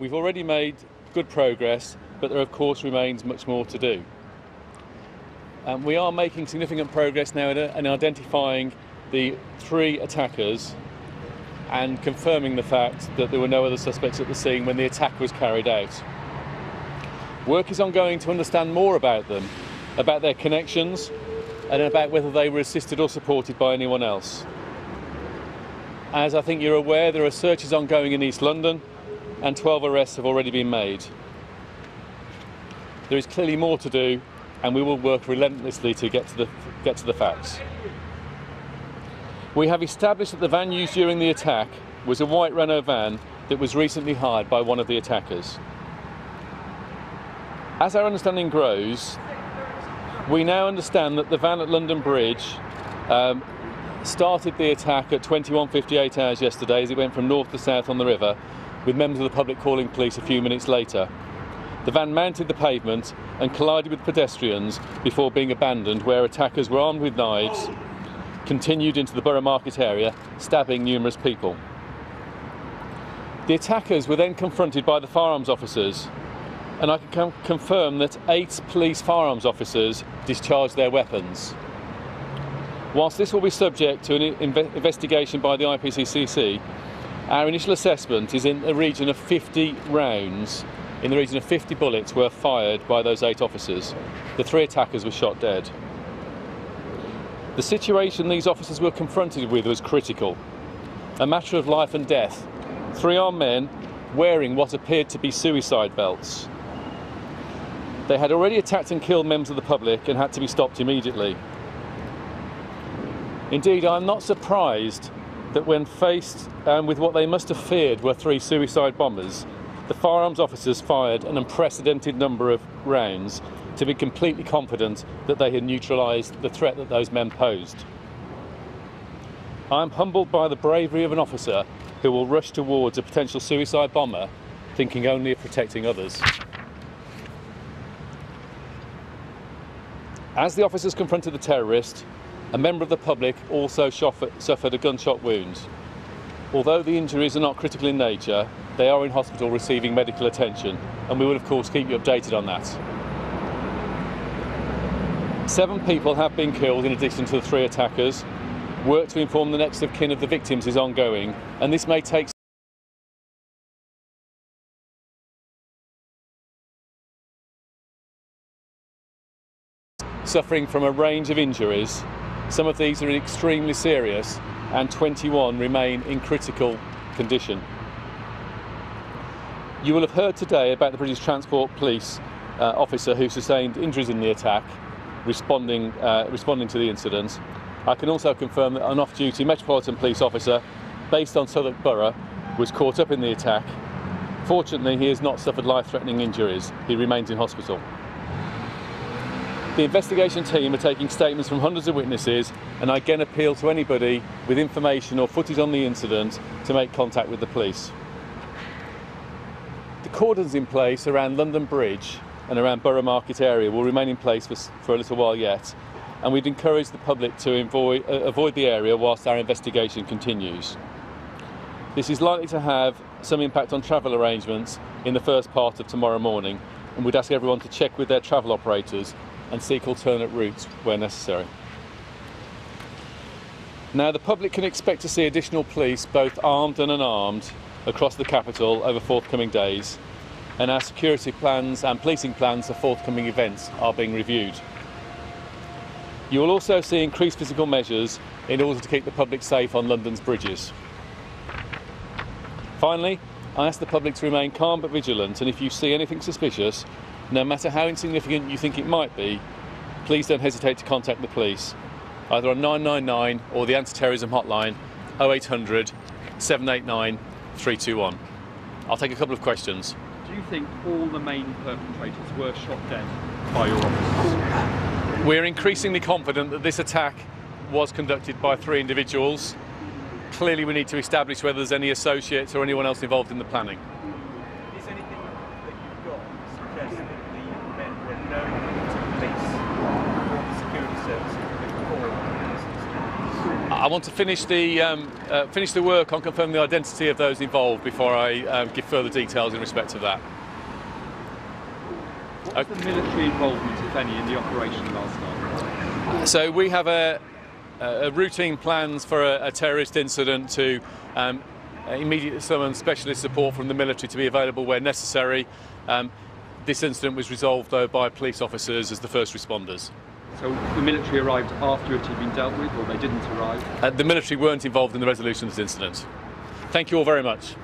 We've already made good progress, but there of course remains much more to do. We are making significant progress now in identifying the 3 attackers and confirming the fact that there were no other suspects at the scene when the attack was carried out. Work is ongoing to understand more about them, about their connections, and about whether they were assisted or supported by anyone else. As I think you're aware, there are searches ongoing in East London and 12 arrests have already been made. There is clearly more to do, and we will work relentlessly to get to the facts. We have established that the van used during the attack was a white Renault van that was recently hired by one of the attackers. As our understanding grows, we now understand that the van at London Bridge started the attack at 21:58 hours yesterday as it went from north to south on the river, with members of the public calling police a few minutes later. The van mounted the pavement and collided with pedestrians before being abandoned, where attackers were armed with knives, continued into the Borough Market area, stabbing numerous people. The attackers were then confronted by the firearms officers, and I can confirm that 8 police firearms officers discharged their weapons. Whilst this will be subject to an investigation by the IPCC, our initial assessment is in the region of 50 rounds, in the region of 50 bullets were fired by those 8 officers. The 3 attackers were shot dead. The situation these officers were confronted with was critical. A matter of life and death. 3 armed men wearing what appeared to be suicide belts. They had already attacked and killed members of the public and had to be stopped immediately. Indeed, I'm not surprised that when faced with what they must have feared were 3 suicide bombers, the firearms officers fired an unprecedented number of rounds to be completely confident that they had neutralised the threat that those men posed. I'm humbled by the bravery of an officer who will rush towards a potential suicide bomber thinking only of protecting others. As the officers confronted the terrorist, a member of the public also suffered a gunshot wound. Although the injuries are not critical in nature, they are in hospital receiving medical attention, and we will of course keep you updated on that. 7 people have been killed in addition to the 3 attackers. Work to inform the next of kin of the victims is ongoing, and this may take suffering from a range of injuries. Some of these are extremely serious, and 21 remain in critical condition. You will have heard today about the British Transport Police officer who sustained injuries in the attack, responding to the incident. I can also confirm that an off-duty Metropolitan Police officer based on Southwark Borough was caught up in the attack. Fortunately, he has not suffered life-threatening injuries. He remains in hospital. The investigation team are taking statements from hundreds of witnesses, and I again appeal to anybody with information or footage on the incident to make contact with the police. The cordons in place around London Bridge and around Borough Market area will remain in place for a little while yet, and we'd encourage the public to avoid the area whilst our investigation continues. This is likely to have some impact on travel arrangements in the first part of tomorrow morning, and we'd ask everyone to check with their travel operators and seek alternate routes where necessary. Now, the public can expect to see additional police, both armed and unarmed, across the capital over forthcoming days, and our security plans and policing plans for forthcoming events are being reviewed. You will also see increased physical measures in order to keep the public safe on London's bridges. Finally, I ask the public to remain calm but vigilant, and if you see anything suspicious, no matter how insignificant you think it might be, please don't hesitate to contact the police, either on 999 or the anti-terrorism hotline 0800 789 321. I'll take a couple of questions. Do you think all the main perpetrators were shot dead by your officers? We're increasingly confident that this attack was conducted by 3 individuals. Clearly we need to establish whether there's any associates or anyone else involved in the planning. Is anything that you've got suggest that the men were known to police or the security services before the incident? I want to finish the work on confirming the identity of those involved before I give further details in respect of that. What was the military involvement, if any, in the operation last night? So we have a routine plans for a terrorist incident to immediately summon specialist support from the military to be available where necessary. This incident was resolved though by police officers as the first responders. So the military arrived after it had been dealt with, or they didn't arrive? The military weren't involved in the resolution of this incident. Thank you all very much.